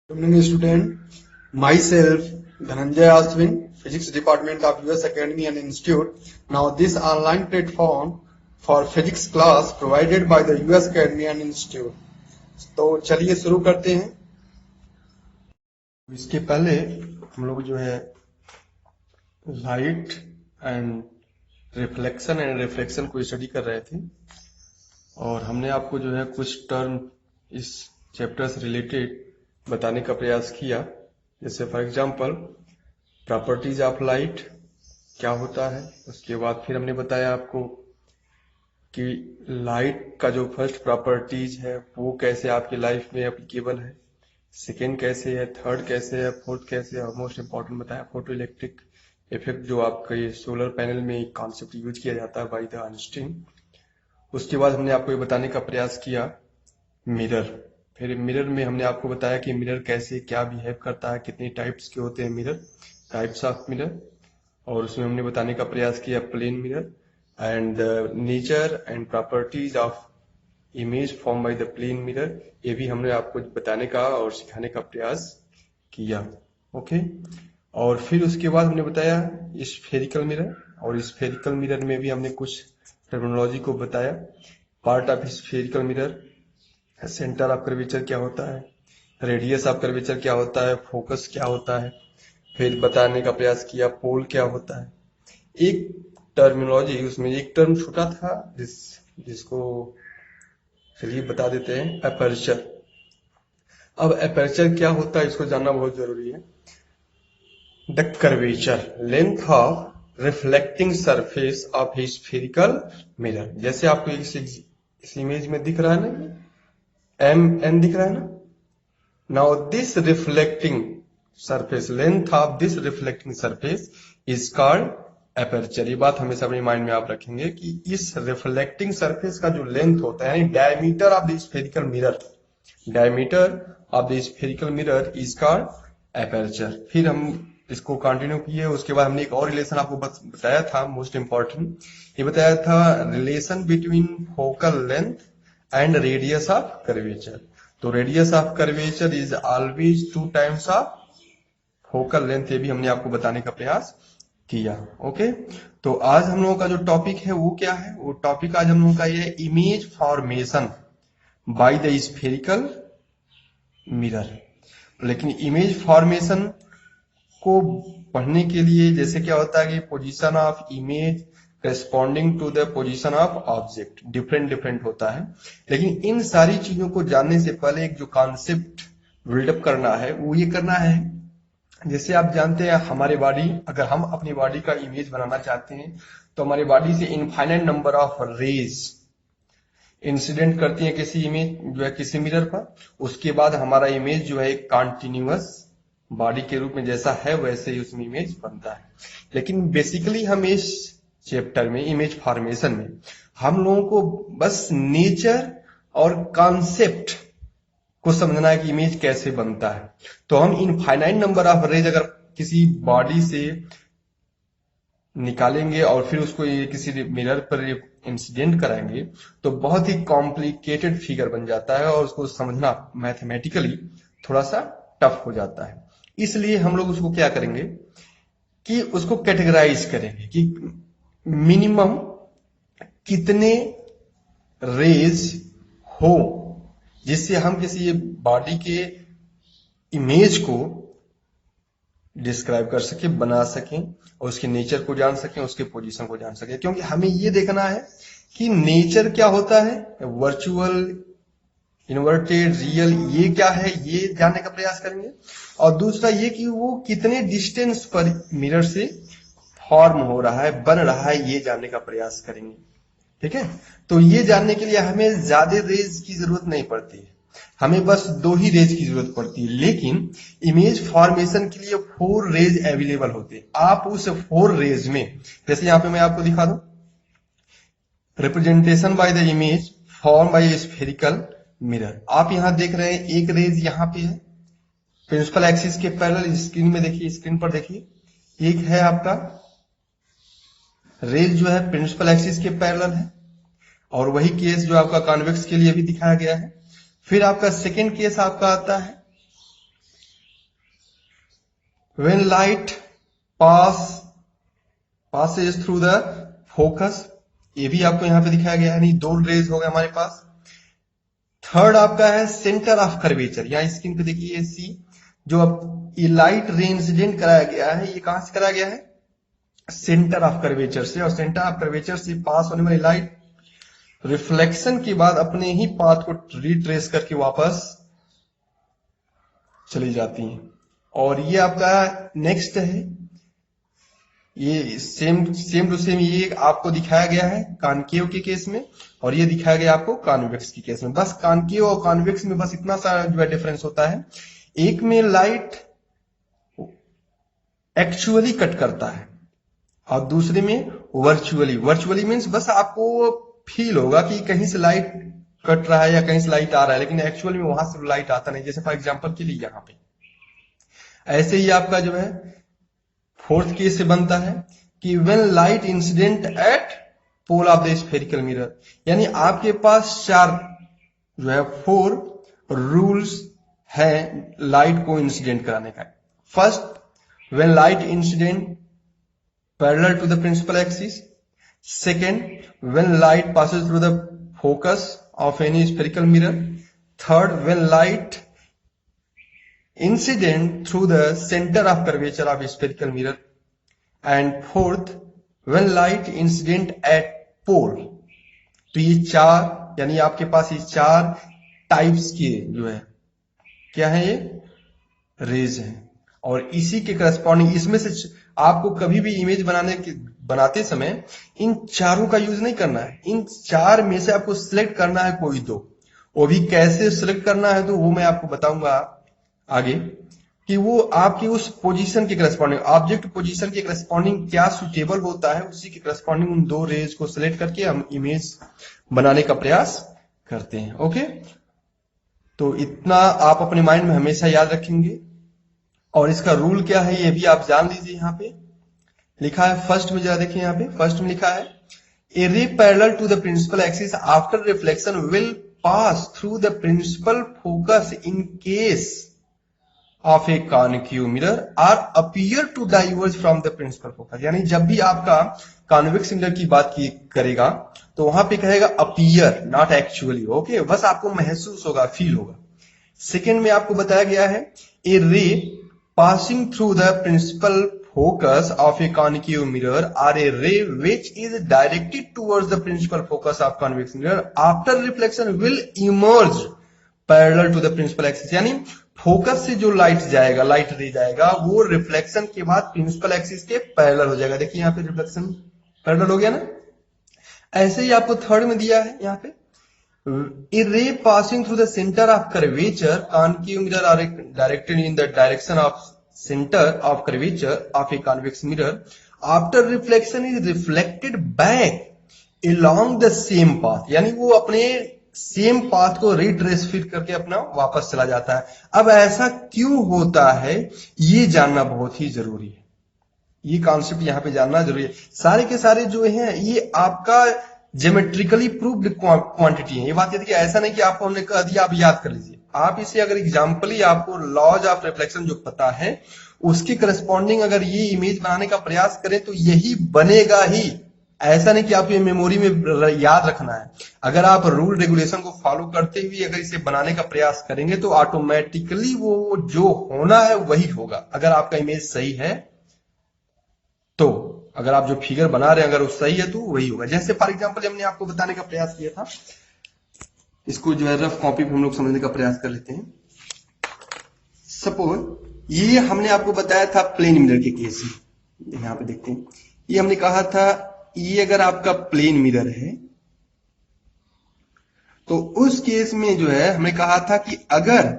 Good evening, student. Myself, Dhananjay Aswin, Physics Department of US Academy and Institute. Now, this online platform for physics class provided by the US Academy and Institute. तो चलिए शुरू करते हैं। इसके पहले हम लोग जो है लाइट एंड रिफ्लेक्शन को स्टडी कर रहे थे और हमने आपको जो है कुछ टर्म इस चैप्टर से रिलेटेड बताने का प्रयास किया। जैसे for example properties of light क्या होता है, उसके बाद फिर हमने बताया आपको कि लाइट का जो फर्स्ट प्रॉपर्टीज है वो कैसे आपकी लाइफ में एप्लीकेबल है, सेकेंड कैसे है, थर्ड कैसे है, फोर्थ कैसे है, और मोस्ट इंपॉर्टेंट बताया फोटो इलेक्ट्रिक इफेक्ट जो आपके सोलर पैनल में एक कॉन्सेप्ट यूज किया जाता है बाय द आइंस्टीन। उसके बाद हमने आपको ये बताने का प्रयास किया मिरर। फिर मिरर में हमने आपको बताया कि मिरर कैसे क्या बिहेव करता है, कितनी टाइप्स के होते हैं मिरर, टाइप्स ऑफ मिरर, और उसमें हमने बताने का प्रयास किया plane mirror and nature and properties of image form by the plane mirror. ये भी हमने आपको बताने का और सिखाने का प्रयास किया। ओके, और फिर उसके बाद हमने बताया स्फेरिकल मिरर, और स्फेरिकल मिरर में भी हमने कुछ टर्मिनोलॉजी को बताया। Part of spherical mirror, centre of curvature क्या होता है, रेडियस ऑफ कर्वेचर क्या होता है, फोकस क्या होता है, फिर बताने का प्रयास किया पोल क्या होता है। एक टर्मिनोलॉजी, उसमें एक टर्म छूटा था जिसको चलिए बता देते हैं, अपर्चर। अब अपर्चर क्या होता है इसको जानना बहुत जरूरी है। The curvature length of reflecting surface of A spherical mirror. जैसे आपको इस इमेज में दिख रहा है ना, एन दिख रहा है ना। Now this reflecting surface, length of this reflecting surface is called aperture. ये बात हमेशा अपने माइंड में आप रखेंगे कि इस रिफ्लेक्टिंग सरफेस का जो लेंथ होता है, यानी diameter of the spherical mirror, diameter of the spherical mirror is called aperture. फिर हम इसको कंटिन्यू किए। उसके बाद हमने एक और रिलेशन आपको बताया था, मोस्ट इंपॉर्टेंट, ये बताया था relation between focal length and radius of curvature. तो radius of curvature is always 2 times of focal length. ये भी हमने आपको बताने का प्रयास किया। ओके, तो आज हम लोगों का जो टॉपिक है वो क्या है, वो टॉपिक आज हम लोगों का ये है image formation by the spherical mirror. लेकिन इमेज फॉर्मेशन को पढ़ने के लिए जैसे क्या होता है कि position of image corresponding to the position of object different होता है। लेकिन इन सारी चीजों को जानने से पहले एक जो कॉन्सेप्ट बिल्डअप करना है वो ये करना है, जैसे आप जानते हैं हमारे बॉडी, अगर हम अपनी बॉडी का इमेज बनाना चाहते हैं तो हमारी बॉडी से infinite number of raise incident करती है किसी इमेज जो है किसी मिरर पर। उसके बाद हमारा इमेज जो है कंटिन्यूअस बॉडी के रूप में जैसा है वैसे ही उसमें इमेज बनता है। लेकिन बेसिकली हम इस चैप्टर में इमेज फॉर्मेशन में हम लोगों को बस नेचर और कॉन्सेप्ट को समझना है कि इमेज कैसे बनता है। तो हम इनफाइनाइट नंबर ऑफ रेज अगर किसी बॉडी से निकालेंगे और फिर उसको किसी मिरर पर इंसिडेंट कराएंगे तो बहुत ही कॉम्प्लिकेटेड फिगर बन जाता है और उसको समझना मैथमेटिकली थोड़ा सा टफ हो जाता है। इसलिए हम लोग उसको क्या करेंगे कि उसको कैटेगराइज करेंगे कि मिनिमम कितने रेज हो जिससे हम किसी बॉडी के इमेज को डिस्क्राइब कर सके, बना सकें, और उसके नेचर को जान सकें, उसके पोजीशन को जान सकें। क्योंकि हमें ये देखना है कि नेचर क्या होता है, वर्चुअल, इन्वर्टेड, रियल, ये क्या है ये जानने का प्रयास करेंगे। और दूसरा ये कि वो कितने डिस्टेंस पर मिरर से फॉर्म हो रहा है, बन रहा है, ये जानने का प्रयास करेंगे। ठीक है, तो ये जानने के लिए हमें ज्यादा रेज की जरूरत नहीं पड़ती है, हमें बस 2 ही रेज की जरूरत पड़ती है। लेकिन इमेज फॉर्मेशन के लिए 4 रेज अवेलेबल होते हैं। आप उस 4 रेज में, जैसे यहां पे मैं आपको दिखा दूं, representation by the image form bye spherical mirror. आप यहां देख रहे हैं एक रेज यहां पे है प्रिंसिपल एक्सिस के पैरेलल, स्क्रीन में देखिए, स्क्रीन पर देखिए, एक है आपका रेज जो है प्रिंसिपल एक्सिस के पैरेलल है, और वही केस जो आपका कॉन्वेक्स के लिए भी दिखाया गया है। फिर आपका सेकेंड केस आपका आता है when light passes through the focus, ये भी आपको यहां पे दिखाया गया है, नहीं 2 रेज हो गए हमारे पास। थर्ड आपका है सेंटर ऑफ कर्वेचर, यहाँ स्क्रीन पे देखिए सी, जो अब ये लाइट रे इंसिडेंट कराया गया है, ये कहां से कराया गया है? सेंटर ऑफ कर्वेचर से, और सेंटर ऑफ कर्वेचर से पास होने वाली लाइट रिफ्लेक्शन के बाद अपने ही पाथ को रिट्रेस करके वापस चली जाती हैं। और ये आपका नेक्स्ट है, ये सेम टू सेम ये आपको दिखाया गया है कॉनकेव के केस में, और ये दिखाया गया आपको कॉन्वेक्स के केस में। बस कॉनकेव और कॉन्वेक्स में बस इतना सा जो है डिफरेंस होता है, एक में लाइट एक्चुअली कट करता है और दूसरे में वर्चुअली। वर्चुअली मीन्स बस आपको फील होगा कि कहीं से लाइट कट रहा है या कहीं से लाइट आ रहा है, लेकिन एक्चुअली में वहां से लाइट आता नहीं। जैसे फॉर एग्जांपल के लिए यहाँ पे ऐसे ही आपका जो है फोर्थ केस से बनता है कि when light incident at pole of the spherical mirror, यानी आपके पास 4 रूल्स है लाइट को इंसिडेंट कराने का। First, when light incident parallel to the principal axis. Second, when light passes through the focus of any spherical mirror. Third, when light incident through the center of curvature of a spherical mirror. And fourth, when light incident at pole. तो ये 4, यानी आपके पास ये 4 types के जो है क्या है, ये रेज हैं। और इसी के करस्पॉन्डिंग इसमें से आपको कभी भी इमेज बनाते समय इन चारों का यूज नहीं करना है। इन 4 में से आपको सिलेक्ट करना है कोई 2, वो भी कैसे सिलेक्ट करना है तो वो मैं आपको बताऊंगा आगे, कि वो आपकी उस पोजीशन के करस्पॉन्डिंग, ऑब्जेक्ट पोजीशन के करस्पॉन्डिंग क्या सुटेबल होता है, उसी के करस्पॉन्डिंग उन 2 रेज को सिलेक्ट करके हम इमेज बनाने का प्रयास करते हैं। ओके, तो इतना आप अपने माइंड में हमेशा याद रखेंगे। और इसका रूल क्या है ये भी आप जान लीजिए। यहाँ पे लिखा है, फर्स्ट में जरा देखिए, यहाँ पे फर्स्ट में लिखा है, a ray parallel to the principal axis after reflection will pass through the principal focus in case of a concave mirror or appear to diverge from the principal focus. यानी जब भी आपका कॉन्वेक्स मिरर की बात करेगा तो वहां पे कहेगा अपीयर, नॉट एक्चुअली। ओके, बस आपको महसूस होगा, फील होगा। सेकेंड में आपको बताया गया है, ए रे passing through the principal focus of a concave mirror or a ray which is directed towards the principal focus of convex mirror after reflection will emerge parallel to the principal axis। यानी focus से जो light रे जाएगा वो reflection के बाद principal axis के parallel हो जाएगा। देखिए यहाँ पे रिफ्लेक्शन पैरेलल हो गया ना। ऐसे ही आपको थर्ड में दिया है यहाँ पे, a ray passing through the center of curvature concave mirror are directed in the direction of center of curvature of a convex mirror after reflection is reflected back along the same path। यानी वो अपने same path को retrace fit करके अपना वापस चला जाता है। अब ऐसा क्यों होता है ये जानना बहुत ही जरूरी है, ये कॉन्सेप्ट यहाँ पे जानना जरूरी है। सारे के सारे जो हैं ये आपका ज्योमेट्रिकली प्रूव्ड क्वांटिटी है। ये बात ये थी कि ऐसा नहीं कि आपको हमने कह दिया आप याद कर लीजिए। आप इसे अगर एग्जाम्पली आपको लॉज ऑफ रिफ्लेक्शन जो पता है उसके करस्पॉन्डिंग अगर ये इमेज बनाने का प्रयास करें तो यही बनेगा ही। ऐसा नहीं कि आपको ये मेमोरी में याद रखना है। अगर आप रूल रेगुलेशन को फॉलो करते हुए अगर इसे बनाने का प्रयास करेंगे तो ऑटोमेटिकली वो जो होना है वही होगा। अगर आपका इमेज सही है तो, अगर आप जो फिगर बना रहे हैं अगर वो सही है तो वही होगा। जैसे फॉर एग्जांपल हमने आपको बताने का प्रयास किया था, इसको जो है रफ कॉपी पे हम लोग समझने का प्रयास कर लेते हैं। सपोज ये हमने आपको बताया था प्लेन मिरर के केस में, यहां पे देखते हैं। ये हमने कहा था ये अगर आपका प्लेन मिरर है तो उस केस में जो है हमने कहा था कि अगर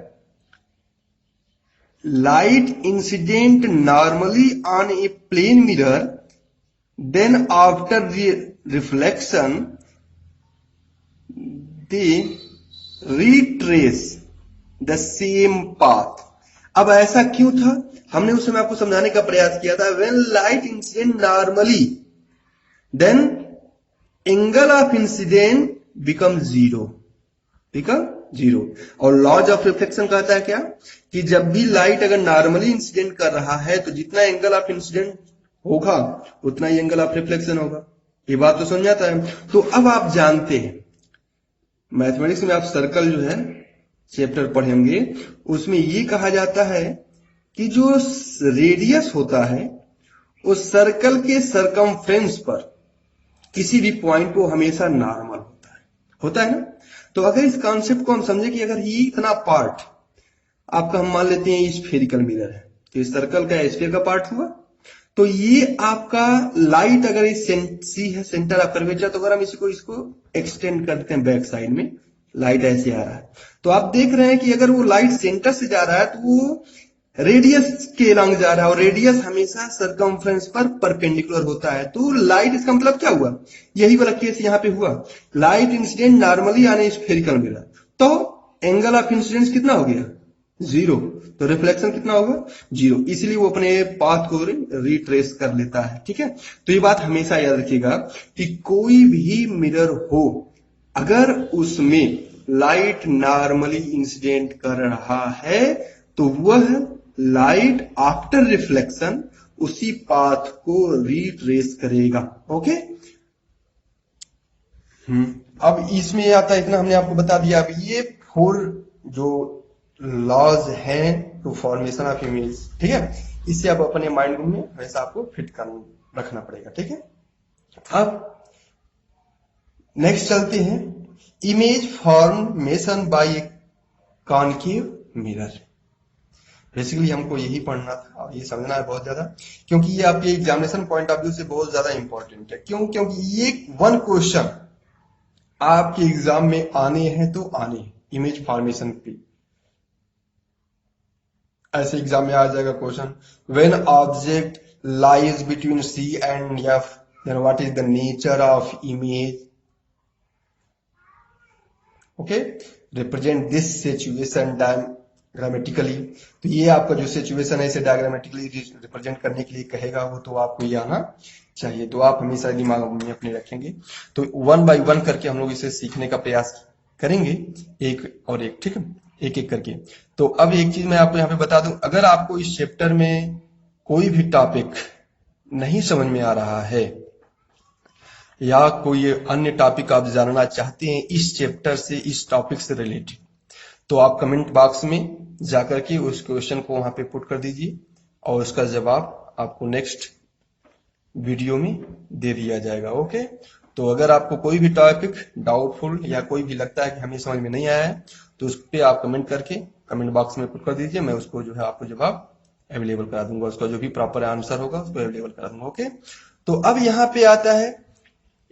light incident normally on a plane mirror then after reflection they retrace the same path। अब ऐसा क्यों था हमने उस समय आपको समझाने का प्रयास किया था। when light incident normally then angle of incident becomes 0। ठीक है, जीरो। और लॉज ऑफ रिफ्लेक्शन कहता है क्या, कि जब भी लाइट अगर नॉर्मली इंसिडेंट कर रहा है तो जितना एंगल ऑफ इंसिडेंट होगा उतना ही एंगल ऑफ रिफ्लेक्शन होगा। ये बात तो समझ आता है। तो अब आप जानते हैं मैथमेटिक्स में आप सर्कल जो है चैप्टर पढ़ेंगे, उसमें ये कहा जाता है कि जो रेडियस होता है उस सर्कल के सरकमफ्रेंस पर किसी भी पॉइंट को हमेशा नॉर्मल होता है ना। तो अगर इस कॉन्सेप्ट को हम समझे कि अगर ये इतना पार्ट आपका हम मान लेते हैं स्फेरिकल मिरर है, तो इस सर्कल का स्फीयर का पार्ट हुआ, तो ये आपका लाइट अगर इस सी है सेंटर ऑफ कर्वेचर, तो अगर हम इसको एक्सटेंड करते हैं बैक साइड में, लाइट ऐसे आ रहा है, तो आप देख रहे हैं कि अगर वो लाइट सेंटर से जा रहा है तो वो रेडियस के लॉन्ग जा रहा है, और रेडियस हमेशा सरकमफ्रेंस पर परपेंडिकुलर होता है। तो लाइट, इसका मतलब क्या हुआ, यही वाला केस यहाँ पे हुआ, लाइट इंसिडेंट नॉर्मली आने स्फेरिकल मिरर, तो एंगल ऑफ इंसिडेंस कितना हो गया, जीरो। तो रिफ्लेक्शन कितना होगा, जीरो। इसलिए वो अपने पाथ को रिट्रेस कर लेता है। ठीक है, तो ये बात हमेशा याद रखिएगा कि कोई भी मिरर हो, अगर उसमें लाइट नॉर्मली इंसिडेंट कर रहा है तो वह लाइट आफ्टर रिफ्लेक्शन उसी पाथ को रिट्रेस करेगा। ओके, अब इसमें आता है, इतना हमने आपको बता दिया। अब ये 4 जो लॉज हैं टू फॉर्मेशन ऑफ इमेज, ठीक है, इससे आप अपने माइंड में हमेशा आपको फिट कर रखना पड़ेगा। ठीक है, अब नेक्स्ट चलते हैं, image formation by a concave mirror. Basically हमको यही पढ़ना था और ये समझना है बहुत ज्यादा, क्योंकि ये आपके एग्जामिनेशन पॉइंट ऑफ व्यू से बहुत ज्यादा इंपॉर्टेंट है। क्यों, क्योंकि ये 1 क्वेश्चन आपके एग्जाम में आने हैं तो आने, इमेज फॉर्मेशन पे ऐसे एग्जाम में आ जाएगा question, when object lies between C and F, then what is the nature of image. Okay, represent this situation diagrammatically. तो ये आपका जो सिचुएशन है इसे डायग्रामेटिकली रिप्रेजेंट करने के लिए कहेगा, वो तो आपको ये आना चाहिए। तो आप हमेशा दिमाग में अपने रखेंगे। तो 1 बाय 1 करके हम लोग इसे सीखने का प्रयास करेंगे, एक और एक, ठीक है, एक एक करके। तो अब एक चीज मैं आपको यहाँ पे बता दूं, अगर आपको इस चैप्टर में कोई भी टॉपिक नहीं समझ में आ रहा है या कोई अन्य टॉपिक आप जानना चाहते हैं इस चैप्टर से, इस टॉपिक से रिलेटेड, तो आप कमेंट बॉक्स में जाकर के उस क्वेश्चन को वहां पे पुट कर दीजिए और उसका जवाब आपको नेक्स्ट वीडियो में दे दिया जाएगा। ओके, तो अगर आपको कोई भी टॉपिक डाउटफुल या कोई भी लगता है कि हमें समझ में नहीं आया है तो उस पर आप कमेंट करके कमेंट बॉक्स में पुट कर दीजिए, मैं उसको जो है आपको जवाब अवेलेबल करा दूंगा, उसका जो भी प्रॉपर आंसर होगा उसको अवेलेबल करा दूंगा। ओके, तो अब यहाँ पे आता है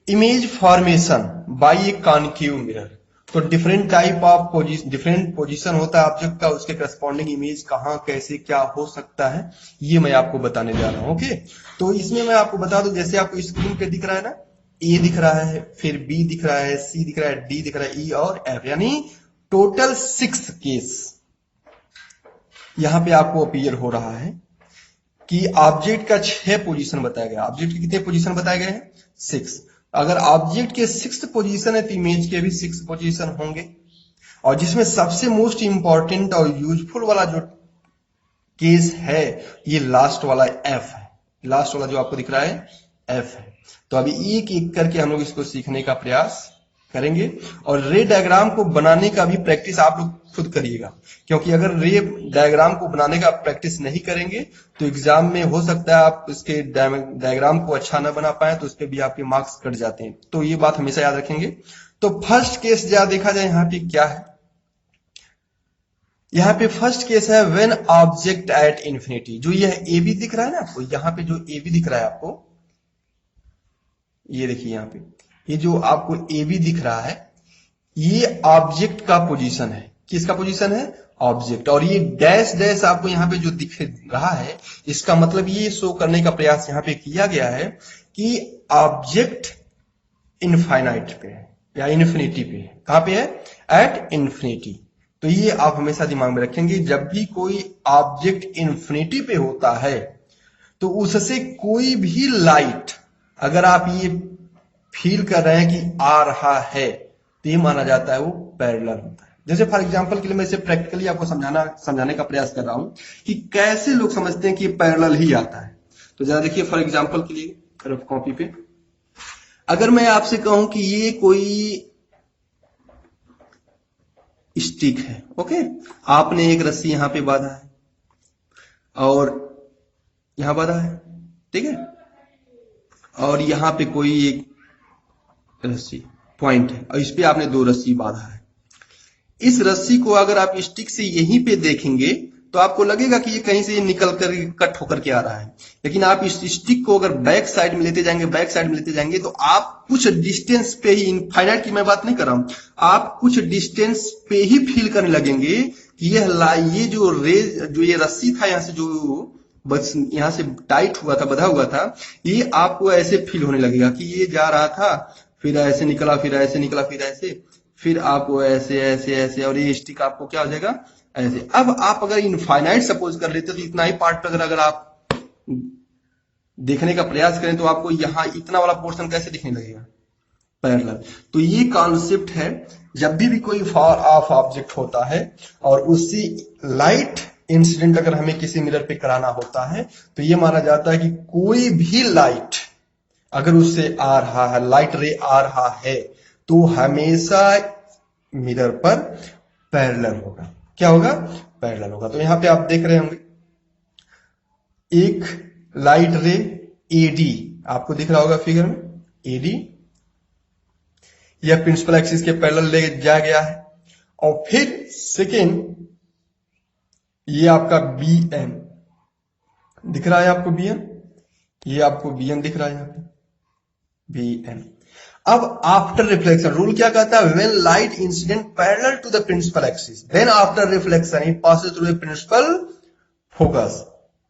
image formation by a concave mirror. तो different type of different position होता है ऑब्जेक्ट का, उसके करस्पॉन्डिंग इमेज कहाँ कैसे क्या हो सकता है ये मैं आपको बताने जा रहा हूं। ओके, तो इसमें मैं आपको बता दूं, जैसे आपको स्क्रीन पे दिख रहा है ना, ए दिख रहा है, फिर बी दिख रहा है, सी दिख रहा है, डी दिख रहा है, ई और एफ, यानी टोटल 6 केस यहां पे आपको अपीयर हो रहा है कि ऑब्जेक्ट का 6 पोजीशन बताया गया। ऑब्जेक्ट के कितने पोजीशन बताए गए हैं, 6। अगर ऑब्जेक्ट के 6th पोजीशन है तो इमेज के भी 6 पोजीशन होंगे, और जिसमें सबसे मोस्ट इंपॉर्टेंट और यूजफुल वाला जो केस है ये लास्ट वाला एफ है। लास्ट वाला जो आपको दिख रहा है एफ है। तो अभी एक एक करके हम लोग इसको सीखने का प्रयास करेंगे, और रे डायग्राम को बनाने का भी प्रैक्टिस आप लोग खुद करिएगा, क्योंकि अगर रे डायग्राम को बनाने का प्रैक्टिस नहीं करेंगे तो एग्जाम में हो सकता है आप इसके डायग्राम को अच्छा ना बना पाए तो उस पर भी आपके मार्क्स कट जाते हैं। तो ये बात हमेशा याद रखेंगे। तो फर्स्ट केस जहां देखा जाए यहाँ पे क्या है, यहाँ पे फर्स्ट केस है व्हेन ऑब्जेक्ट एट इंफिनिटी। जो यह ए बी दिख रहा है ना आपको, यहाँ पे जो ए बी दिख रहा है आपको, ये देखिए यहाँ पे ये जो आपको ए बी दिख रहा है ये ऑब्जेक्ट का पोजीशन है। किसका पोजीशन है, ऑब्जेक्ट। और ये डैश डैश आपको यहाँ पे जो दिख रहा है इसका मतलब ये शो करने का प्रयास यहाँ पे किया गया है कि ऑब्जेक्ट इनफाइनाइट पे है या इन्फिनिटी पे है। कहां पे है, एट इन्फिनिटी। तो ये आप हमेशा दिमाग में रखेंगे, जब भी कोई ऑब्जेक्ट इन्फिनिटी पे होता है तो उससे कोई भी लाइट अगर आप ये फील कर रहे हैं कि आ रहा है तो ये माना जाता है वो पैरेलल होता है। जैसे फॉर एग्जांपल के लिए मैं इसे प्रैक्टिकली आपको समझाने का प्रयास कर रहा हूं कि कैसे लोग समझते हैं कि पैरेलल ही आता है। तो जरा देखिए फॉर एग्जांपल के लिए रफ कॉपी पे अगर मैं आपसे कहूं कि ये कोई स्टिक है, ओके, आपने एक रस्सी यहां पे बांधा है और यहां बांधा है, ठीक है, और यहां पे कोई एक रस्सी पॉइंट है और इस पे आपने दो रस्सी बांधा है। इस रस्सी को अगर आप स्टिक से यहीं पे देखेंगे तो आपको लगेगा कि ये कहीं से निकल कर कट होकर के आ रहा है, लेकिन आप इस स्टिक को अगर बैक साइड में लेते जाएंगे तो आप कुछ डिस्टेंस पे ही, इनफाइनाइट की मैं बात नहीं कर रहा हूं, आप कुछ डिस्टेंस पे ही फील करने लगेंगे कि ये जो ये रस्सी था यहां से जो बस यहां से टाइट हुआ था, बंधा हुआ था, ये आपको ऐसे फील होने लगेगा कि ये जा रहा था, फिर ऐसे निकला, फिर ऐसे निकला, फिर ऐसे, फिर आपको ऐसे ऐसे ऐसे, और ये स्टिक आपको क्या हो जाएगा ऐसे। अब आप अगर इनफाइनाइट सपोज कर लेते तो इतना ही पार्ट अगर आप देखने का प्रयास करें तो आपको यहां इतना वाला पोर्शन कैसे दिखने लगेगा, पैरेलल। तो ये कॉन्सेप्ट है, जब भी कोई फार ऑफ ऑब्जेक्ट होता है और उससे लाइट इंसिडेंट अगर हमें किसी मिरर पे कराना होता है तो ये माना जाता है कि कोई भी लाइट अगर उससे आ रहा है, लाइट रे आ रहा है, तो हमेशा मिरर पर पैरेलल होगा। क्या होगा, पैरेलल होगा। तो यहां पे आप देख रहे होंगे एक लाइट रे एडी आपको दिख रहा होगा फिगर में, एडी यह प्रिंसिपल एक्सिस के पैरेलल ले जाया गया है, और फिर सेकेंड ये आपका बी एन दिख रहा है आपको, बी एन, ये आपको बी एन दिख रहा है यहां पे, बी एन। अब आफ्टर रिफ्लेक्शन रूल क्या कहता है, when light incident parallel to the principal axis then after reflection it passes through the principal focus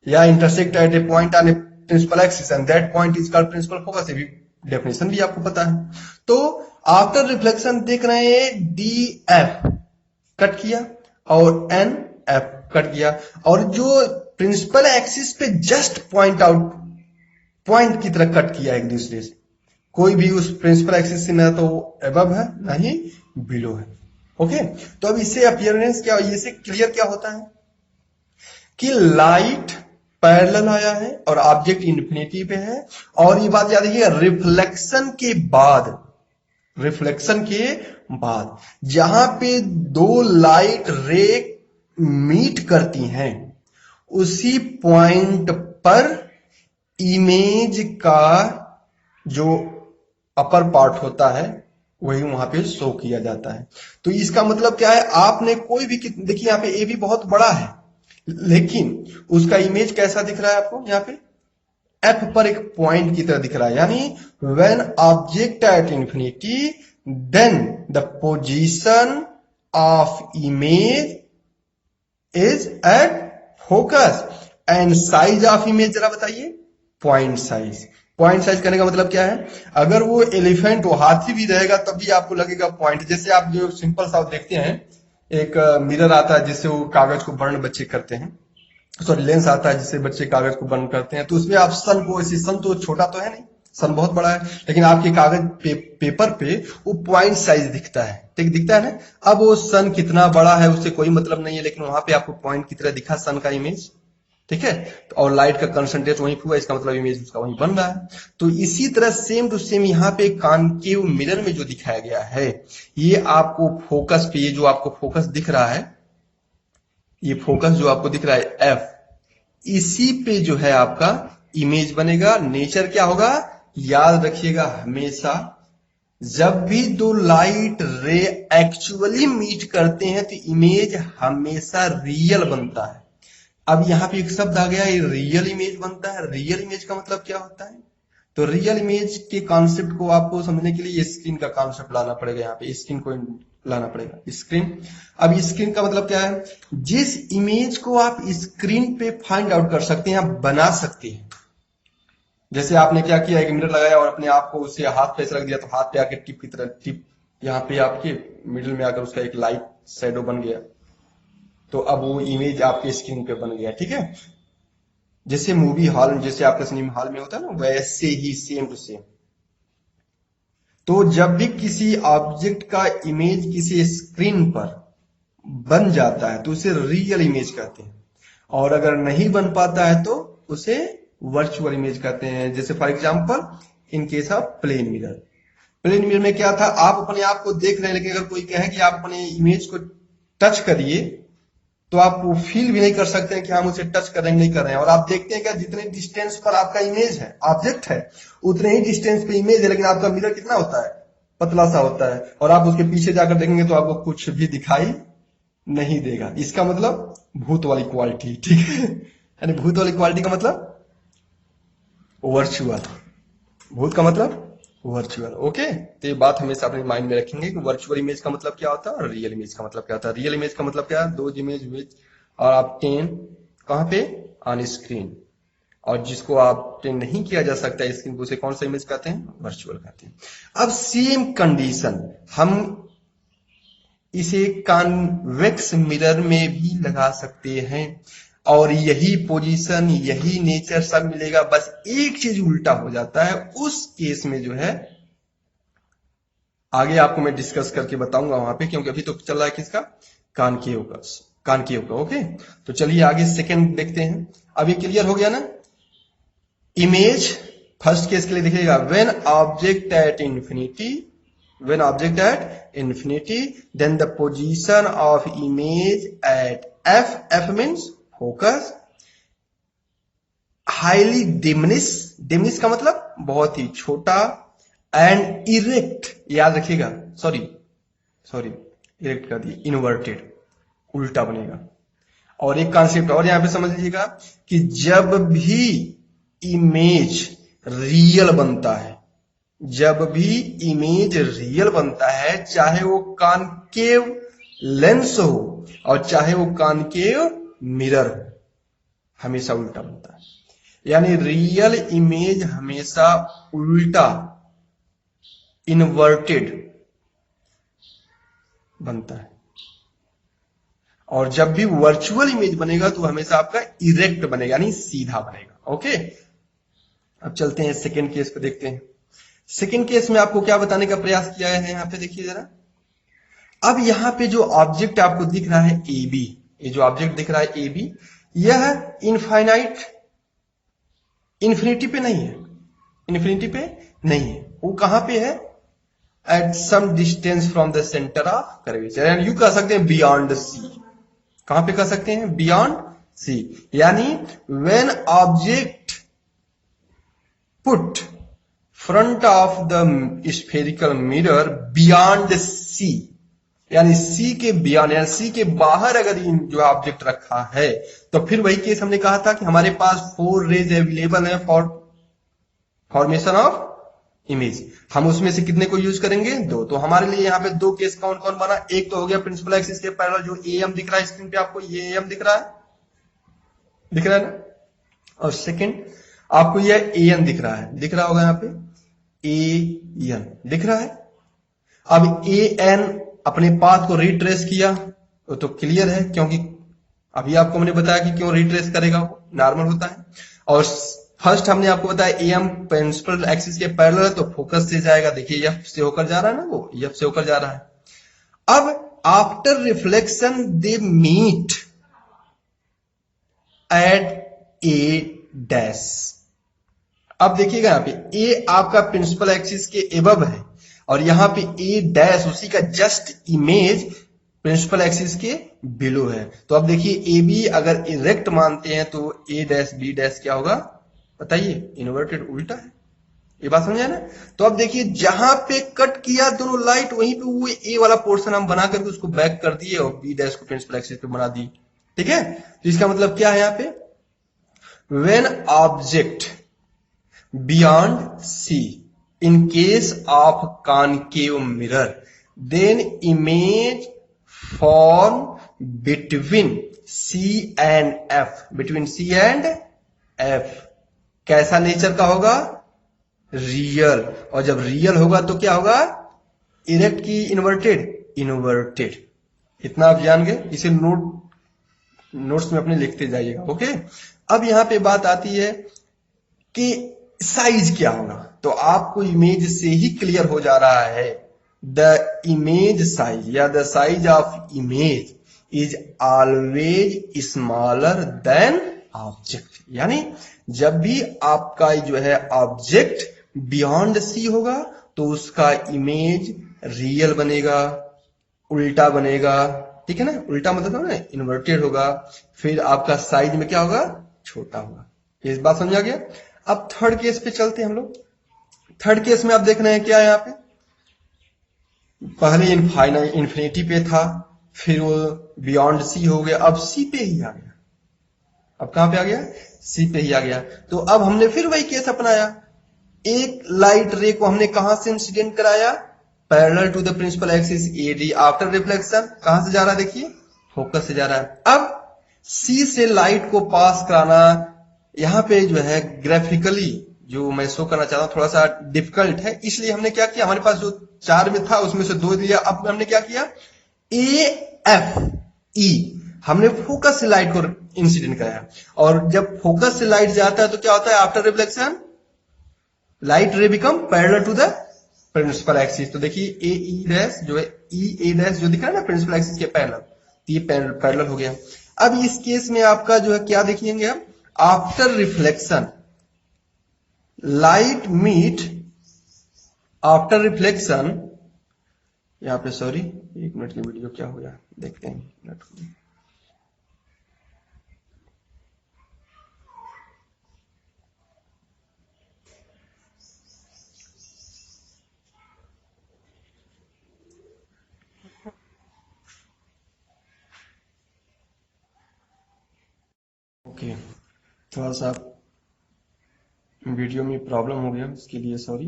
या intersect at a point on a principal axis and that point is called principal focus. ये भी definition भी आपको पता है। तो after reflection देख रहे हैं डी एफ कट किया और एन एफ कट किया, और जो प्रिंसिपल एक्सिस पे जस्ट पॉइंट की तरह कट किया एक दूसरे से, कोई भी उस प्रिंसिपल एक्सिस से ना तो अबव है ना ही बिलो है, ओके। तो अब इससे अपीयरेंस क्या, इससे क्लियर क्या होता है कि लाइट पैरेलल आया है और ऑब्जेक्ट इन्फिनिटी पे है, और ये बात याद रखिए रिफ्लेक्शन के बाद जहां पे दो लाइट रे मीट करती हैं उसी पॉइंट पर इमेज का जो अपर पार्ट होता है वही वहां पे शो किया जाता है। तो इसका मतलब क्या है, आपने कोई भी, देखिए यहाँ पे ए भी बहुत बड़ा है लेकिन उसका इमेज कैसा दिख रहा है आपको, यहाँ पे एफ पर एक पॉइंट की तरह दिख रहा है, यानी when object at infinity then the position of image is at focus and size of image जरा बताइए, पॉइंट साइज। पॉइंट साइज करने का मतलब क्या है, अगर वो एलिफेंट वो हाथी भी रहेगा तब भी आपको लगेगा पॉइंट। जैसे आप जो सिंपल सा देखते हैं एक मिरर आता है जिससे वो कागज को बर्न बच्चे करते हैं, सॉरी लेंस आता है जिससे बच्चे कागज को बर्न करते हैं, तो उसमें आप सन को, ऐसे सन तो छोटा तो है नहीं, सन बहुत बड़ा है, लेकिन आपके कागज पेपर पे वो पॉइंट साइज दिखता है, ठीक दिखता है ना। अब वो सन कितना बड़ा है उससे कोई मतलब नहीं है, लेकिन वहां पे आपको पॉइंट की तरह दिखा सन का इमेज, ठीक है, और लाइट का कंसंट्रेट वहीं हुआ, इसका मतलब इमेज उसका वहीं बन रहा है। तो इसी तरह सेम टू सेम यहाँ पे कॉनकेव मिरर में जो दिखाया गया है, ये आपको फोकस पे, ये जो आपको फोकस दिख रहा है, ये फोकस जो आपको दिख रहा है एफ, इसी पे जो है आपका इमेज बनेगा। नेचर क्या होगा, याद रखिएगा हमेशा जब भी दो लाइट रे एक्चुअली मीट करते हैं तो इमेज हमेशा रियल बनता है। अब यहां पे एक शब्द आ गया, ये रियल इमेज बनता है। रियल इमेज का मतलब क्या होता है, तो रियल इमेज के कॉन्सेप्ट को आपको समझने के लिए स्क्रीन का कॉन्सेप्ट लाना पड़ेगा, यहाँ पे स्क्रीन को लाना पड़ेगा, स्क्रीन। अब स्क्रीन का मतलब क्या है, जिस इमेज को आप स्क्रीन पे फाइंड आउट कर सकते हैं, आप बना सकते हैं। जैसे आपने क्या किया, एक मिरर लगाया और अपने आप को उसे हाथ पे रख दिया, तो हाथ पे आके टिप की तरह, टिप यहाँ पे आपके मिडिल में आकर उसका एक लाइट शैडो बन गया, तो अब वो इमेज आपके स्क्रीन पे बन गया, ठीक है। जैसे मूवी हॉल, जैसे आपका सिनेमा हॉल में होता है ना, वैसे ही सेम टू सेम। तो जब भी किसी ऑब्जेक्ट का इमेज किसी स्क्रीन पर बन जाता है तो उसे रियल इमेज कहते हैं, और अगर नहीं बन पाता है तो उसे वर्चुअल इमेज कहते हैं। जैसे for example in case of plane mirror, plane mirror में क्या था, आप अपने आप को देख रहे हैं, लेकिन अगर कोई कहे कि आप अपने इमेज को टच करिए तो आप वो फील भी नहीं कर सकते हैं कि हम उसे टच कर रहे हैं नहीं कर रहे हैं। और आप देखते हैं क्या, जितने डिस्टेंस पर आपका इमेज है, ऑब्जेक्ट है, उतने ही डिस्टेंस पे इमेज है, लेकिन आपका मिरर कितना होता है, पतला सा होता है, और आप उसके पीछे जाकर देखेंगे तो आपको कुछ भी दिखाई नहीं देगा। इसका मतलब भूत वाली क्वालिटी, ठीक है, यानी भूत वाली क्वालिटी का मतलब वर्चुअल, भूत का मतलब वर्चुअल। ओके, तो ये बात हमेशा अपने माइंड में रखेंगे कि वर्चुअल इमेज का मतलब क्या होता है और रियल इमेज का मतलब क्या होता है। रियल इमेज का मतलब क्या है, दो इमेज विच और आप टेन कहां पे, ऑन स्क्रीन, और जिसको आप टेन नहीं किया जा सकता स्क्रीन, उसे कौन सा इमेज कहते हैं, वर्चुअल कहते हैं। अब सेम कंडीशन हम इसे कॉन्वेक्स मिरर में भी लगा सकते हैं, और यही पोजीशन, यही नेचर सब मिलेगा, बस एक चीज उल्टा हो जाता है। उस केस में जो है आगे आपको मैं डिस्कस करके बताऊंगा वहां पे, क्योंकि अभी तो चल रहा है किसका, कॉनकेव का। ओके, तो चलिए आगे सेकंड देखते हैं। अब ये क्लियर हो गया ना। इमेज फर्स्ट केस के लिए देखिएगा, when object at infinity, when object at infinity, then the position of image at f means focus, highly diminish का मतलब बहुत ही छोटा, and erect, याद रखिएगा, सॉरी इरेक्ट कर दिए, इन्वर्टेड, उल्टा बनेगा। और एक कॉन्सेप्ट और यहां पे समझ लीजिएगा कि जब भी इमेज रियल बनता है, जब भी इमेज रियल बनता है, चाहे वो कॉनकेव लेंस हो और चाहे वो कॉनकेव मिरर हो, हमेशा उल्टा बनता है। यानी रियल इमेज हमेशा उल्टा, इन्वर्टेड बनता है, और जब भी वर्चुअल इमेज बनेगा तो हमेशा आपका इरेक्ट बनेगा, यानी सीधा बनेगा। ओके, अब चलते हैं सेकेंड केस पे, देखते हैं। सेकेंड केस में आपको क्या बताने का प्रयास किया है, यहां पे देखिए जरा। अब यहां पे जो ऑब्जेक्ट आपको दिख रहा है ए बी, ये जो ऑब्जेक्ट दिख रहा है ए बी, यह इनफाइनाइट, इन्फिनिटी पे नहीं है, इन्फिनिटी पे नहीं है, वो कहां पे है, at some distance from the centre of curvature, यानी यू कह सकते हैं बियॉन्ड सी। कहां पे कह सकते हैं, बियॉन्ड सी, यानी when object put front of the spherical mirror beyond C, यानी सी के बियॉन्ड, यानी सी के बाहर अगर जो ऑब्जेक्ट रखा है, तो फिर वही केस हमने कहा था कि हमारे पास 4 रेज अवेलेबल है फॉर फॉर्मेशन ऑफ इमेज। हम उसमें से कितने को यूज करेंगे, 2। तो हमारे लिए यहाँ पे 2 केस कौन कौन बना, एक तो हो गया प्रिंसिपल एक्सिस के पैरेलल, जो एएम दिख रहा है स्क्रीन पे आपको, ये एएम दिख रहा है ना, और सेकंड आपको यह एएन दिख रहा है, दिख रहा होगा यहाँ पे एएन दिख रहा है। अब एएन अपने पाथ को रिट्रेस किया तो क्लियर है, क्योंकि अभी आपको मैंने बताया कि क्यों रिट्रेस करेगा, वो नॉर्मल होता है। और फर्स्ट हमने आपको बताया एएम प्रिंसिपल एक्सिस के पैरेलल है तो फोकस से जाएगा, देखिए एफ से होकर जा रहा है ना, वो एफ से होकर जा रहा है। अब after reflection they meet at a dash. अब देखिएगा यहाँ पे ए आपका प्रिंसिपल एक्सिस के एबव है, और यहां पे ए डैश उसी का जस्ट इमेज प्रिंसिपल एक्सिस के बिलो है। तो अब देखिए ए बी अगर इरेक्ट मानते हैं तो ए डैश बी डैश क्या होगा बताइए, इन्वर्टेड, उल्टा है। ये बात समझे ना। तो अब देखिए जहां पे कट किया दोनों लाइट, वहीं पे वो ए वाला पोर्शन हम बना करके उसको बैक कर दिए और बी डैश को प्रिंसिपल एक्सिस पे बना दिए, ठीक है। तो इसका मतलब क्या है यहाँ पे, when object beyond C in case of concave mirror, then image form between C and F, between C and F कैसा नेचर का होगा, रियल। और जब रियल होगा तो क्या होगा, इरेक्ट की इन्वर्टेड, इन्वर्टेड। इतना आप जान गए, इसे नोट्स में अपने लिखते जाइएगा। ओके, अब यहां पे बात आती है कि साइज क्या होगा। तो आपको इमेज से ही क्लियर हो जा रहा है, द इमेज साइज या the size of image is always smaller than object. यानी जब भी आपका जो है ऑब्जेक्ट बियॉन्ड सी होगा तो उसका इमेज रियल बनेगा, उल्टा बनेगा, ठीक है ना। उल्टा मतलब ना इन्वर्टेड होगा, फिर आपका साइज में क्या होगा, छोटा होगा। इस बात समझ आ गया। अब थर्ड केस पे चलते हैं हम लोग। थर्ड केस में आप देख रहे हैं क्या है यहाँ पे, पहले इन्फिनिटी पे था, फिर वो बियॉन्ड सी हो गया, अब सी पे ही आ गया। अब कहां पे आ गया, सी पे ही आ गया। तो अब हमने फिर वही केस अपनाया, एक लाइट रे को हमने कहां से इंसिडेंट कराया, parallel to the principal axis AD after reflection. कहां से जा रहा है, देखिए फोकस से जा रहा है। अब सी से लाइट को पास कराना यहां पे जो है ग्राफिकली जो मैं शो करना चाहता हूं थोड़ा सा डिफिकल्ट है, इसलिए हमने क्या किया, हमारे पास जो 4 में था उसमें से 2 दिया। अब हमने क्या किया, ए एफ ई, हमने फोकस से लाइट को इंसिडेंट कराया। और जब फोकस से लाइट जाता है तो क्या होता है, after reflection light ray become parallel to the principal axis. तो देखिए ए ई डैश जो है, ई ए डैश जो दिख रहा है ना प्रिंसिपल एक्सिस के पैरेलल, तो ये पैरेलल हो गया। अब इस केस में आपका जो है क्या देखेंगे, हम after reflection light meet, after reflection, यहां पे सॉरी 1 मिनट की वीडियो क्या हो गया देखते हैं। ओके, थोड़ा सा वीडियो में प्रॉब्लम हो गया, उसके लिए सॉरी।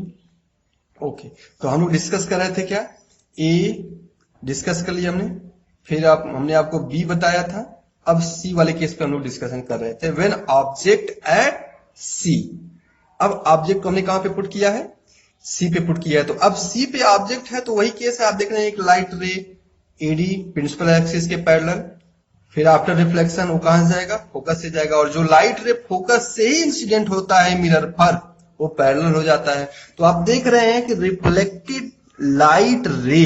ओके, तो हम लोग डिस्कस कर रहे थे क्या, ए डिस्कस कर लिया हमने, फिर हमने आपको बी बताया था। अब सी वाले केस पे हम लोग डिस्कशन कर रहे थे, व्हेन ऑब्जेक्ट एट सी। अब ऑब्जेक्ट को हमने कहां पे पुट किया है, सी पे पुट किया है। तो अब सी पे ऑब्जेक्ट है तो वही केस है, आप देख रहे हैं एक light ray AD principal axis के पैरेलल, फिर आफ्टर रिफ्लेक्शन वो कहां से जाएगा, फोकस से जाएगा। और जो लाइट रे फोकस से ही इंसिडेंट होता है मिरर पर, वो पैरेलल हो जाता है। तो आप देख रहे हैं कि रिफ्लेक्टेड लाइट रे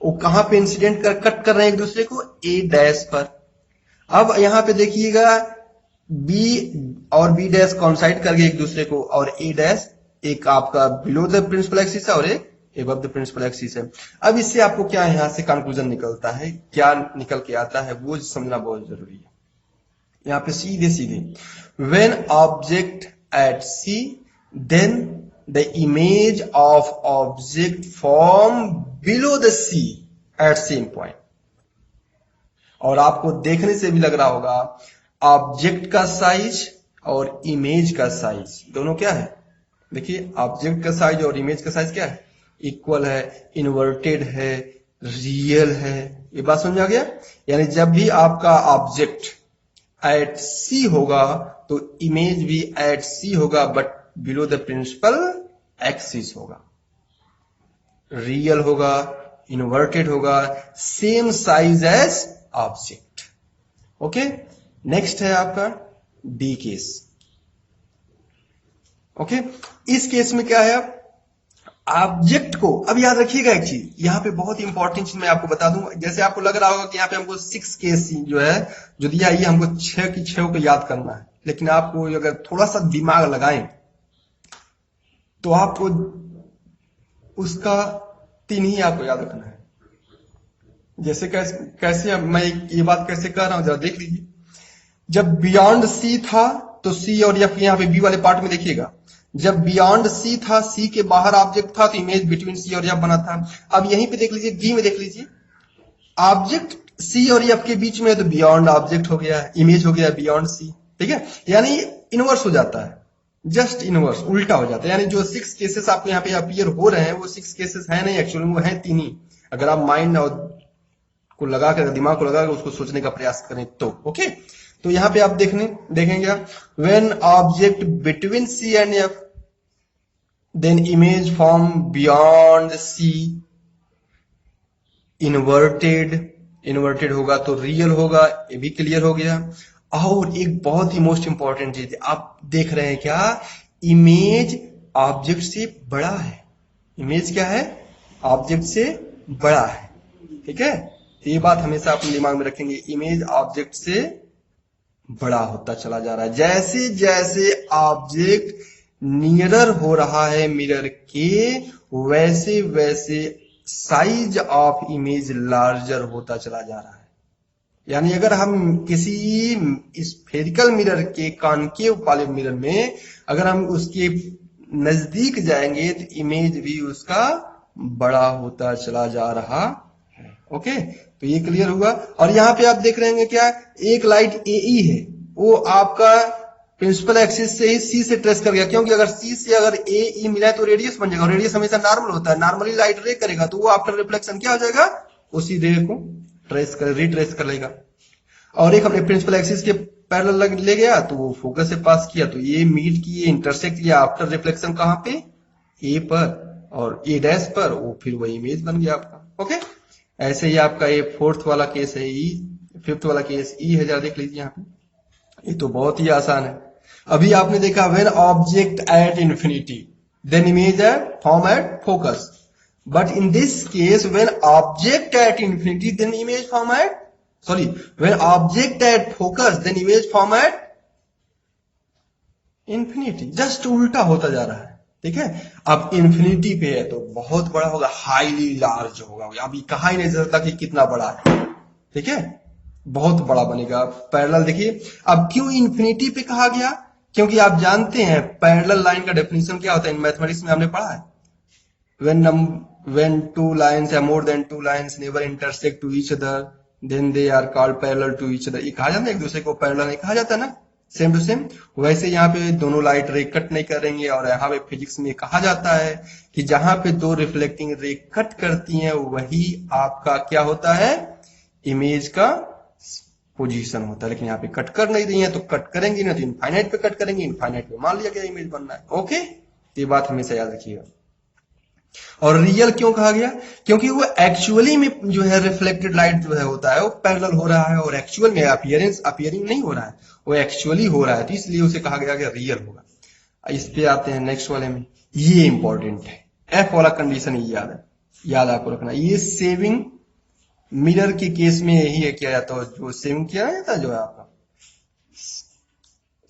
वो कहां पे इंसिडेंट कट कर रहे हैं एक दूसरे को, ए डैश पर। अब यहां पे देखिएगा बी और बी डैश कॉन्साइड करके एक दूसरे को, और ए डैश एक आपका बिलो द प्रिंसिपल एक्सिस है और एक एबव द प्रिंसिपल एक्सिस है। अब इससे आपको क्या यहां से कंक्लूजन निकलता है, क्या निकल के आता है वो समझना बहुत जरूरी है। यहां पे सीधे सीधे when object at C then the image of object form below the C at same point. और आपको देखने से भी लग रहा होगा ऑब्जेक्ट का साइज और इमेज का साइज दोनों क्या है, देखिए ऑब्जेक्ट का साइज और इमेज का साइज क्या है, इक्वल है, इन्वर्टेड है, रियल है। ये बात समझ आ गया। यानी जब भी आपका ऑब्जेक्ट एट सी होगा तो इमेज भी एट सी होगा, but below the principal axis होगा, रियल होगा, इन्वर्टेड होगा, same size as object. Okay, next है आपका डी केस। ओके, इस केस में क्या है, ऑब्जेक्ट को, अब याद रखिएगा एक चीज, यहां पे बहुत इंपॉर्टेंट चीज मैं आपको बता दूं। जैसे आपको लग रहा होगा कि यहाँ पे हमको 6 केस जो है जो दिया, ये हमको 6 की 6 को याद करना है, लेकिन आपको अगर थोड़ा सा दिमाग लगाएं तो आपको उसका 3 ही आपको याद रखना है। जैसे कैसे मैं ये बात कैसे कर रहा हूं, जरा देख लीजिए। जब बियॉन्ड सी था तो सी और एफ, यहाँ पे बी वाले पार्ट में देखिएगा, जब बियॉन्ड सी था, सी के बाहर ऑब्जेक्ट था, तो इमेज बिटवीन सी और एफ बना था। अब यहीं पे देख लीजिए, डी में देख लीजिए, ऑब्जेक्ट सी और एफ के बीच में है तो बियॉन्ड ऑब्जेक्ट हो गया, इमेज हो गया बियॉन्ड सी, ठीक है। यानी इनवर्स हो जाता है, जस्ट इनवर्स, उल्टा हो जाता है। यानी जो 6 केसेस आपको यहाँ पे अपीयर हो रहे हैं वो 6 केसेस है नहीं, एक्चुअली वो है 3 ही। अगर आप माइंड और को लगा कर, दिमाग को लगा कर उसको सोचने का प्रयास करें तो ओके। तो यहां पे आप देखेंगे when object between C and F then image form beyond C, inverted होगा तो रियल होगा, ये भी क्लियर हो गया। और एक बहुत ही मोस्ट इंपॉर्टेंट चीज आप देख रहे हैं क्या, इमेज ऑब्जेक्ट से बड़ा है। इमेज क्या है, ऑब्जेक्ट से बड़ा है, ठीक है। ये बात हमेशा अपने दिमाग में रखेंगे, इमेज ऑब्जेक्ट से बड़ा होता चला जा रहा है। जैसे जैसे ऑब्जेक्ट नियरर हो रहा है मिरर के, वैसे वैसे साइज ऑफ इमेज लार्जर होता चला जा रहा है। यानी अगर हम किसी स्फेरिकल मिरर के कॉनकेव वाले मिरर में अगर हम उसके नजदीक जाएंगे तो इमेज भी उसका बड़ा होता चला जा रहा है। ओके, तो ये क्लियर हुआ। और यहाँ पे आप देख रहे हैं क्या, एक लाइट AE है, वो आपका प्रिंसिपल एक्सिस से ही C से ट्रेस कर गया, क्योंकि अगर C से अगर AE मिला है तो रेडियस बन जाएगा, रेडियस हमेशा नॉर्मल होता है, नॉर्मली लाइट रे करेगा तो वो आफ्टर रिफ्लेक्शन क्या हो जाएगा, उसी रे को रिट्रेस कर लेगा। और एक अपने प्रिंसिपल एक्सिस के पैरेलल ले गया तो वो फोकस से पास किया, तो ये मीट किए, इंटरसेक्ट किया आफ्टर रिफ्लेक्शन कहां पे, A पर और A डैश पर, वो फिर वही इमेज बन गया आपका। ओके, ऐसे ही आपका ये फोर्थ वाला केस है E, फिफ्थ वाला केस E है, जरा देख लीजिए यहाँ पे, ये तो बहुत ही आसान है। अभी आपने देखा when object at infinity then image at form at focus, but in this case when object at infinity then image form at when object at focus then image form at infinity, just उल्टा होता जा रहा है। ठीक है, अब infinity पे है तो बहुत बड़ा होगा, हाईली लार्ज होगा, अभी कहा ही नहीं चलता कि कितना बड़ा है। ठीक है, बहुत बड़ा बनेगा। पैरेलल देखिए, अब क्यों इंफिनिटी पे कहा गया, क्योंकि आप जानते हैं पैरेलल लाइन का डेफिनेशन क्या होता है, इन मैथमेटिक्स में हमने पढ़ा है, when two lines or more than two lines never intersect to each other then they are called parallel to each other। ये कहा जाता है, एक दूसरे को पैरेलल नहीं कहा जाता ना, सेम टू सेम। वैसे यहाँ पे दोनों लाइट रे कट नहीं करेंगे, और यहाँ पे फिजिक्स में कहा जाता है कि जहां पे दो रिफ्लेक्टिंग रे कट करती हैं वही आपका क्या होता है, इमेज का पोजीशन होता है। लेकिन यहाँ पे कट कर नहीं रही है तो कट करेंगे ना, तो इनफाइनाइट पे कट करेंगे, इनफाइनाइट पे मान लिया गया इमेज बनना है। ओके, ये बात हमेशा याद रखिएगा। और रियल क्यों कहा गया, क्योंकि वो एक्चुअली में जो है रिफ्लेक्टेड लाइट जो है होता है वो पैरेलल हो रहा है, और एक्चुअल में अपीयरिंग नहीं हो रहा है, वो एक्चुअली हो रहा है, तो इसलिए उसे कहा गया कि रियल होगा। इस पे आते हैं नेक्स्ट वाले में, ये इंपॉर्टेंट है, एफ वाला कंडीशन याद आपको रखना। ये सेविंग मिरर के केस में यही है किया जाता है, जो सेविंग किया जाता है, जो है आपका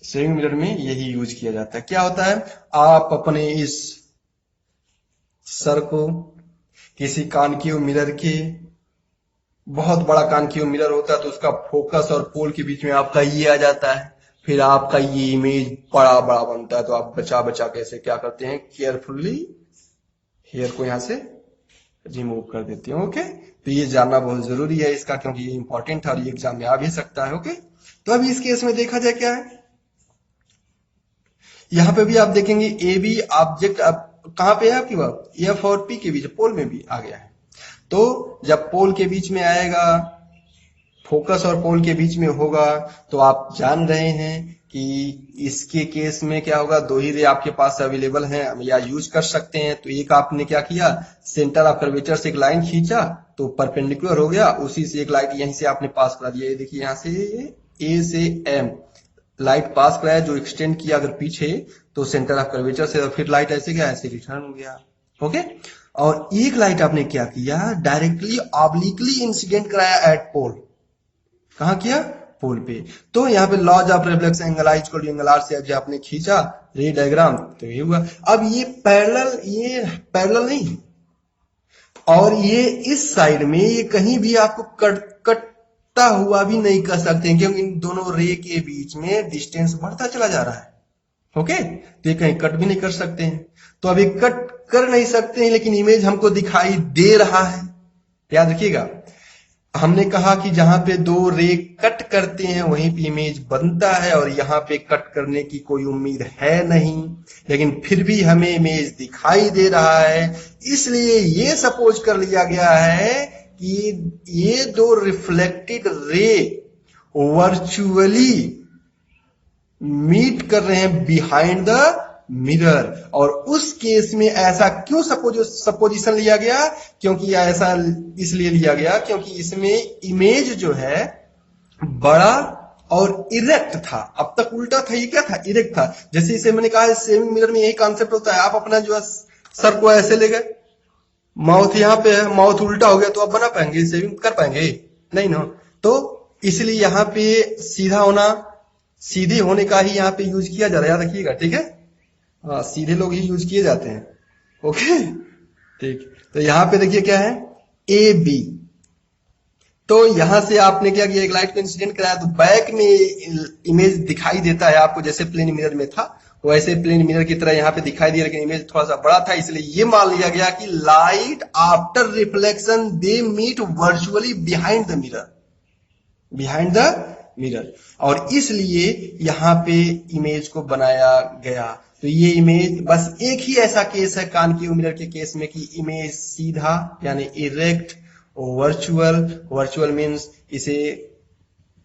सेविंग मिरर में यही यूज किया जाता है। क्या होता है, आप अपने इस सर को किसी कॉनकेव मिरर के, बहुत बड़ा कॉनकेव मिरर होता है तो उसका फोकस और पोल के बीच में आपका ये आ जाता है, फिर आपका ये इमेज बड़ा बड़ा बनता है, तो आप बचा बचा कैसे क्या करते हैं, केयरफुली हेयर को यहां से रिमूव कर देते हैं। ओके, तो ये जानना बहुत जरूरी है इसका, क्योंकि ये इंपॉर्टेंट है और ये एग्जाम में आ भी सकता है। ओके, तो अभी इस केस में देखा जाए क्या है, यहां पे भी आप देखेंगे ए बी ऑब्जेक्ट अब कहां पे है आपकी बात, एफ और पी के बीच, पोल में भी आ गया है। तो जब पोल के बीच में आएगा, फोकस और पोल के बीच में होगा, तो आप जान रहे हैं कि इसके केस में क्या होगा, दो ही रे आपके पास अवेलेबल हैं या यूज कर सकते हैं। तो एक आपने क्या किया, सेंटर ऑफ कर्वेचर से एक लाइन खींचा तो परपेंडिकुलर हो गया, उसी से एक लाइट यहीं से आपने पास करा दिया। ये देखिए यहां से ए से एम लाइट पास कराया, जो एक्सटेंड किया अगर पीछे तो सेंटर ऑफ कर्वेचर से, और फिर लाइट ऐसे गया, ऐसे रिटर्न हो गया। ओके, और एक लाइट आपने क्या किया, डायरेक्टली ऑब्लिकली इंसिडेंट कराया एट पोल, कहां किया, पोल पे। तो यहाँ पे laws of reflection angle I equal to angle R से जो आपने खींचा रे डायग्राम, तो ये हुआ। अब ये पैरेलल नहीं, और ये इस साइड में ये कहीं भी आपको कटता हुआ भी नहीं कर सकते, क्योंकि इन दोनों रे के बीच में डिस्टेंस बढ़ता चला जा रहा है। ओके, तो ये कहीं कट भी नहीं कर सकते हैं, तो अभी कट कर नहीं सकते हैं, लेकिन इमेज हमको दिखाई दे रहा है। याद रखिएगा, हमने कहा कि जहां पे दो रे कट करते हैं वहीं पे इमेज बनता है, और यहाँ पे कट करने की कोई उम्मीद है नहीं, लेकिन फिर भी हमें इमेज दिखाई दे रहा है। इसलिए ये सपोज कर लिया गया है कि ये दो रिफ्लेक्टेड रे वर्चुअली मीट कर रहे हैं बिहाइंड द मिरर। और उस केस में ऐसा क्यों सपोजिशन लिया गया, क्योंकि ऐसा इसलिए लिया गया क्योंकि इसमें इमेज जो है बड़ा और इरेक्ट था। अब तक उल्टा था, ये क्या था, इरेक्ट था। जैसे इसे मैंने कहा सेविंग मिरर में यही कॉन्सेप्ट होता है, आप अपना जो है सर को ऐसे ले गए, माउथ यहाँ पे है, माउथ उल्टा हो गया तो आप बना पाएंगे, सेविंग कर पाएंगे नहीं ना। तो इसलिए यहाँ पे सीधा होना, सीधे होने का ही यहाँ पे यूज किया जा रहा है, याद रखिएगा, ठीक है। हाँ, सीधे लोग ही यूज किए जाते हैं। ओके, ठीक। तो यहाँ पे देखिए क्या है, ए बी। तो यहां से आपने क्या किया, एक लाइट का इंसिडेंट कराया तो बैक में इमेज दिखाई देता है आपको, जैसे प्लेन मिरर में था वैसे प्लेन मिरर की तरह यहाँ पे दिखाई दिया, लेकिन इमेज थोड़ा सा बड़ा था, इसलिए ये मान लिया गया कि light after reflection they meet virtually behind the mirror, behind the mirror, और इसलिए यहाँ पे इमेज को बनाया गया। तो ये इमेज बस एक ही ऐसा केस है कान की मिरर के केस में कि इमेज सीधा यानी इरेक्ट वर्चुअल, वर्चुअल मीन्स इसे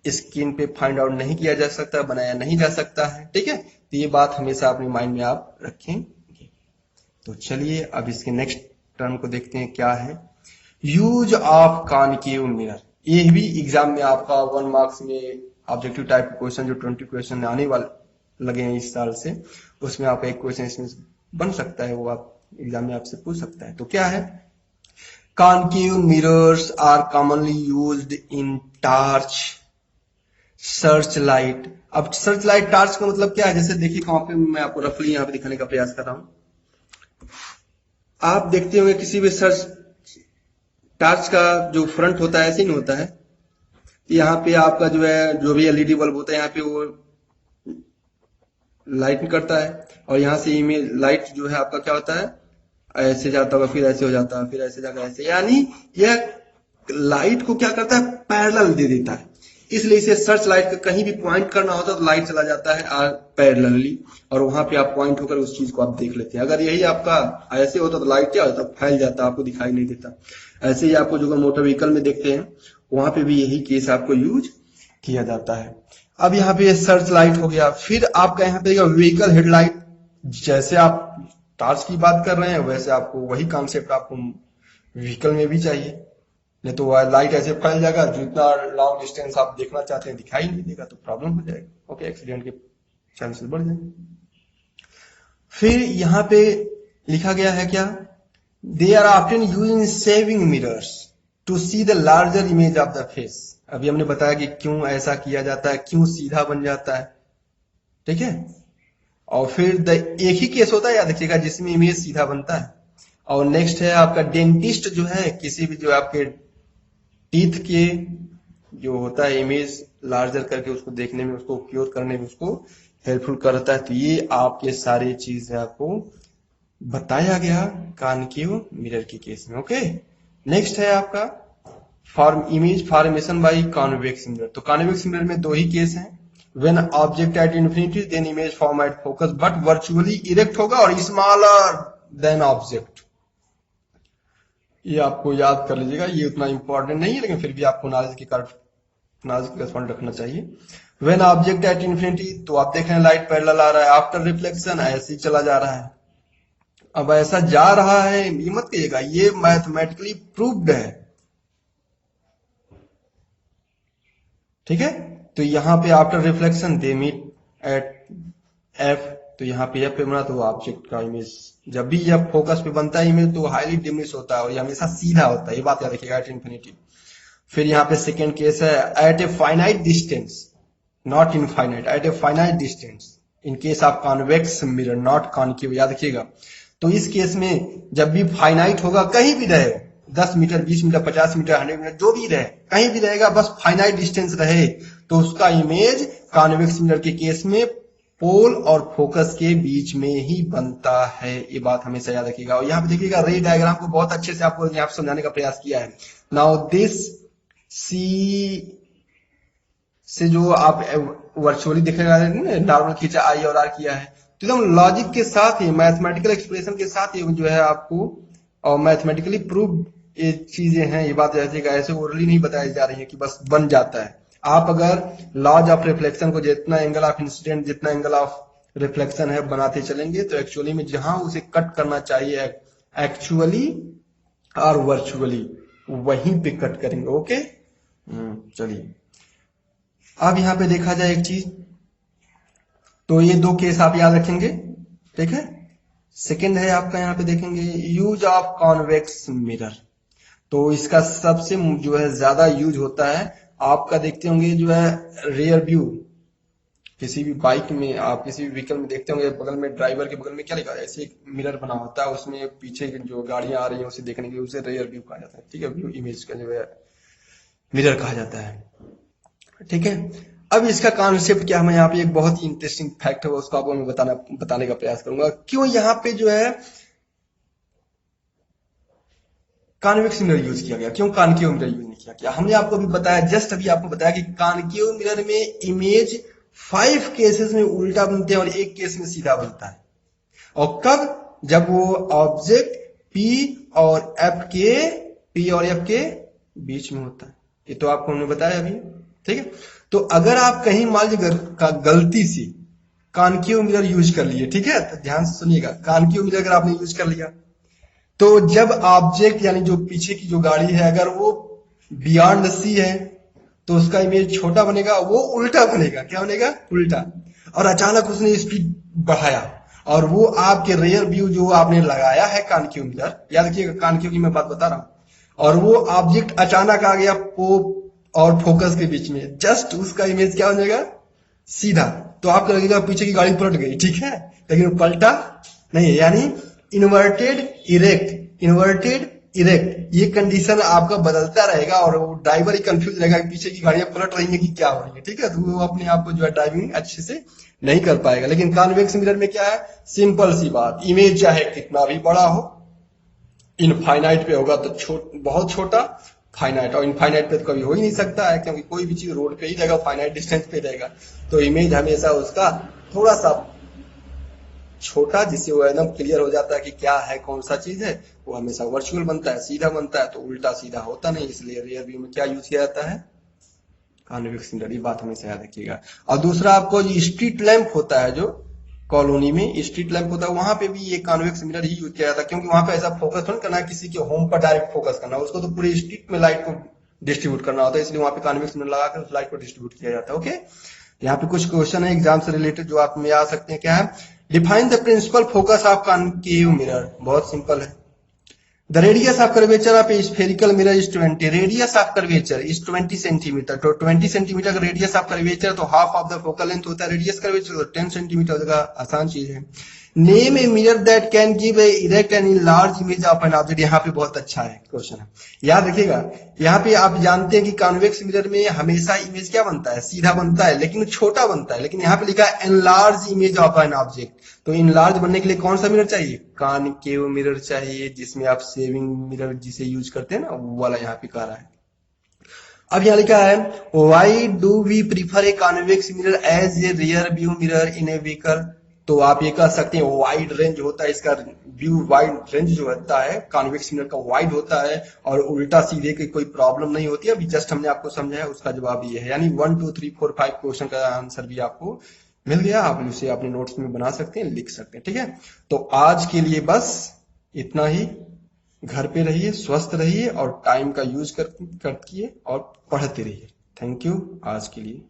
स्क्रीन पे फाइंड आउट नहीं किया जा सकता, बनाया नहीं जा सकता है, ठीक है। तो ये बात हमेशा अपने माइंड में आप रखेंगे। तो चलिए अब इसके नेक्स्ट टर्म को देखते हैं क्या है, यूज ऑफ कॉनकेव मिरर। ये भी एग्जाम में आपका 1 मार्क्स में ऑब्जेक्टिव टाइप का क्वेश्चन, जो 20 क्वेश्चन आने वाले लगे हैं इस साल से, उसमें आपका एक क्वेश्चन इसमें बन सकता है, वो आप एग्जाम में आपसे पूछ सकता है। तो क्या है, concave mirrors are commonly used in torch, searchlight। अब सर्चलाइट टॉर्च का मतलब क्या है, जैसे देखिए वहां पे मैं आपको रफली यहाँ पे दिखाने का प्रयास कर रहा हूं। आप देखते होंगे किसी भी सर्च टॉर्च का जो फ्रंट होता है ऐसे ही नहीं होता है, यहाँ पे आपका जो है जो भी एलईडी बल्ब होता है यहाँ पे वो लाइट करता है, और यहाँ से इमेज लाइट जो है आपका क्या होता है, ऐसे जाता होगा, फिर ऐसे हो जाता है, फिर ऐसे जाकर ऐसे, यानी यह लाइट को क्या करता है, पैरेलल दे देता है। इसलिए इसे सर्च लाइट का कहीं भी पॉइंट करना होता है तो लाइट चला जाता है पैरेलली, और वहां पे आप पॉइंट होकर उस चीज को आप देख लेते हैं। अगर यही आपका ऐसे होता तो लाइट क्या होता, फैल जाता, आपको दिखाई नहीं देता। ऐसे ही आपको जो मोटर व्हीकल में देखते हैं वहां पे भी यही केस आपको यूज किया जाता है। अब यहाँ पे सर्च लाइट हो गया, फिर आपका यहाँ पे व्हीकल हेडलाइट। जैसे आप टॉर्च की बात कर रहे हैं वैसे आपको वही कॉन्सेप्ट आपको व्हीकल में भी चाहिए, नहीं तो लाइट ऐसे फैल जाएगा, जितना लॉन्ग डिस्टेंस आप देखना चाहते हैं दिखाई नहीं देगा, तो प्रॉब्लम हो जाएगी। ओके, एक्सीडेंट के चांसेस बढ़ जाएंगे। फिर यहाँ पे लिखा गया है क्या, they are often used in shaving mirrors to see the larger image of the face. अभी हमने बताया कि क्यों ऐसा किया जाता है, क्यों सीधा बन जाता है, ठीक है। और फिर एक ही केस होता है, याद रखिएगा, जिसमें इमेज सीधा बनता है। और नेक्स्ट है आपका डेंटिस्ट, जो है किसी भी जो आपके टीथ के जो होता है इमेज लार्जर करके उसको देखने में, उसको क्योर करने में उसको हेल्पफुल करता है। तो ये आपके सारे चीज है आपको बताया गया कॉनकेव मिरर के केस में। ओके, नेक्स्ट है आपका image formation by convex mirror. तो कॉन्वेक्स मिरर में दो ही केस हैं, when object at infinity then image form at focus but virtually erect होगा और smaller than object। ये आपको याद कर लीजिएगा, ये उतना इंपॉर्टेंट नहीं है लेकिन फिर भी आपको नॉलेज के करस्पॉन्ड रखना चाहिए। when object at infinity, तो आप देख रहे हैं लाइट पैरेलल आ रहा है, आफ्टर रिफ्लेक्शन ऐसे ही चला जा रहा है। अब ऐसा जा रहा है ये मत कहिएगा, ये मैथमेटिकली प्रूव्ड है, ठीक है। तो यहाँ पे after reflection they meet at F, तो यहाँ पे एफ पे बना तो ऑब्जेक्ट का इमेज जब भी यह फोकस पे बनता है इमेज तो हाईली डिमिनिश होता है और ये हमेशा सीधा होता है, ये बात याद रखिएगा, एट इन्फिनिटी। फिर यहाँ पे सेकेंड केस है at a finite distance, not infinite, at a finite distance in case of convex mirror not concave, याद रखिएगा। तो इस केस में जब भी फाइनाइट होगा, कहीं भी रहे, 10 मीटर, 20 मीटर, 50 मीटर, 100 मीटर, जो भी रहे, कहीं भी रहेगा, बस फाइनाइट डिस्टेंस रहे, तो उसका इमेज कॉन्वेक्स मिरर के केस में पोल और फोकस के बीच में ही बनता है। ये बात हमेशा याद रखिएगा। और यहाँ पे देखिएगा रे डायग्राम को बहुत अच्छे से आपको यहाँ पे समझाने का प्रयास किया है। नाउ दिस सी से जो आप वर्चुअली देखेगा, नॉर्मल खींचा, आई और आर किया है, तो एकदम लॉजिक के साथ ही, मैथमेटिकल एक्सप्रेशन के साथ ही जो है आपको, और मैथमेटिकली प्रूव ये चीजें हैं, ये बात रखिएगा, ऐसे ओरली नहीं बताई जा रही है कि बस बन जाता है। आप अगर लॉज ऑफ रिफ्लेक्शन को जितना एंगल ऑफ इंसिडेंट, जितना एंगल ऑफ रिफ्लेक्शन है बनाते चलेंगे, तो एक्चुअली में जहां उसे कट करना चाहिए एक्चुअली और वर्चुअली, वहीं पे कट करेंगे। ओके, चलिए अब यहां पे देखा जाए एक चीज, तो ये दो केस आप याद रखेंगे, ठीक है। सेकंड है आपका यहाँ पे देखेंगे यूज ऑफ कॉन्वेक्स मिरर। तो इसका सबसे जो है ज्यादा यूज होता है, आपका देखते होंगे जो है रियर व्यू, किसी भी बाइक में आप किसी भी व्हीकल में देखते होंगे बगल में ड्राइवर के बगल में क्या लिखा है, ऐसे एक मिरर बना होता है, उसमें पीछे जो गाड़ियां आ रही हैं उसे देखने के लिए उसे रियर व्यू कहा जाता है। ठीक है, व्यू इमेज का जो है मिरर कहा जाता है। ठीक है, अब इसका कॉन्सेप्ट क्या है, मैं यहाँ पे एक बहुत ही इंटरेस्टिंग फैक्ट है उसको आपको मैं बताने का प्रयास करूंगा। क्यों यहाँ पे जो है कॉन्वेक्स मिरर यूज किया गया, क्यों कॉनकेव मिरर यूज नहीं किया गया? हमने आपको अभी बताया, जस्ट अभी आपको बताया कि कॉनकेव मिरर में इमेज 5 केसेस में उल्टा बनते हैं और 1 केस में सीधा बनता है। और कब? जब वो ऑब्जेक्ट P और F के बीच में होता है। ये तो आपको हमने बताया अभी। ठीक है, तो अगर आप कहीं मान लीजिए गलती से कॉनकेव मिरर यूज कर लिए, ठीक है, तो ध्यान से सुनिएगा, कॉनकेव मिरर अगर आपने यूज कर लिया तो जब ऑब्जेक्ट यानी जो पीछे की जो गाड़ी है अगर वो बियॉन्ड सी है तो उसका इमेज छोटा बनेगा, वो उल्टा बनेगा। क्या बनेगा? उल्टा। और अचानक उसने स्पीड बढ़ाया और वो आपके रियर व्यू जो आपने लगाया है कॉनकेव मिरर, याद रखिएगा कॉनकेव की मैं बात बता रहा हूं, और वो ऑब्जेक्ट अचानक आ गया पोप और फोकस के बीच में, जस्ट उसका इमेज क्या हो जाएगा? सीधा। तो आपको लगेगा पीछे की गाड़ी पलट गई, ठीक है, लेकिन पलटा नहीं है, यानी इन्वर्टेड इरेक्ट ये कंडीशन आपका बदलता रहेगा और वो ड्राइवर ही कंफ्यूज रहेगा कि पीछे की गाड़ियां पलट रही हैं कि क्या हो रही है। ठीक है, तो वो अपने आप को जो है ड्राइविंग अच्छे से नहीं कर पाएगा। लेकिन कॉन्वेक्स मिरर में क्या है? सिंपल सी बात, इमेज चाहे कितना भी बड़ा हो, इनफाइनाइट पे होगा तो बहुत छोटा, फाइनाइट, और इनफाइनाइट पे तो कभी हो ही नहीं सकता है क्योंकि कोई भी चीज रोड पे ही रहेगा, फाइनाइट डिस्टेंस पे रहेगा। तो इमेज हमेशा उसका थोड़ा सा छोटा, जिससे वो एकदम क्लियर हो जाता है कि क्या है, कौन सा चीज है। वो हमेशा वर्चुअल बनता है, सीधा बनता है, तो उल्टा सीधा होता नहीं। इसलिए रियर व्यू में क्या यूज किया जाता है? Convex mirror. ये बात हमेशा याद रखिएगा। और दूसरा, आपको स्ट्रीट लैंप होता है, जो कॉलोनी में स्ट्रीट लैंप होता है, वहां पे भी ये कॉन्वेक्स मिरर ही यूज किया जाता है, क्योंकि वहां पे ऐसा फोकस नहीं करना है किसी के होम पर डायरेक्ट फोकस करना, उसको तो पूरे स्ट्रीट में लाइट को डिस्ट्रीब्यूट करना होता है, इसलिए वहां पे कॉन्वेक्स मिरर लगाकर उस लाइट को डिस्ट्रीब्यूट किया जाता है। ओके, यहाँ पे कुछ क्वेश्चन है एग्जाम से रिलेटेड जो आप में आ सकते हैं। क्या है? Define the principal focus of concave mirror. बहुत सिंपल है। The radius of curvature of a spherical mirror is 20. Radius of curvature is 20 centimetre. तो 20 सेंटीमीटर का रेडियस ऑफ कर्वेचर, तो half of the focal length होता है radius curvature, तो 10 centimetre का आसान चीज है। Name a mirror that can give a erect and large image of an object. यहाँ पे बहुत अच्छा है क्वेश्चन है, याद रखिएगा। यहाँ पे आप जानते हैं कि कॉन्वेक्स मिरर में हमेशा इमेज क्या बनता है? सीधा बनता है, लेकिन छोटा बनता है। लेकिन यहाँ पे लिखा है enlarge image of an object. तो इनलार्ज बनने के लिए कौन सा मिरर चाहिए? कॉनकेव मिरर चाहिए, जिसमें आप सेविंग मिरर जिसे यूज करते हैं ना, वो वाला यहाँ पे कह रहा है। अब यहाँ लिखा है why do we prefer a convex mirror as a rear view mirror in a vehicle. तो आप ये कह सकते हैं वाइड रेंज होता है इसका व्यू, वाइड रेंज जो होता है कॉन्वेक्स मिरर का वाइड होता है और उल्टा सीधे की कोई प्रॉब्लम नहीं होती है। अभी जस्ट हमने आपको समझाया, उसका जवाब ये है। यानी 1 2 3 4 5 क्वेश्चन का आंसर भी आपको मिल गया। आप इसे अपने नोट्स में बना सकते हैं, लिख सकते हैं। ठीक है, तो आज के लिए बस इतना ही। घर पे रहिए, स्वस्थ रहिए और टाइम का यूज किए और पढ़ते रहिए। थैंक यू आज के लिए।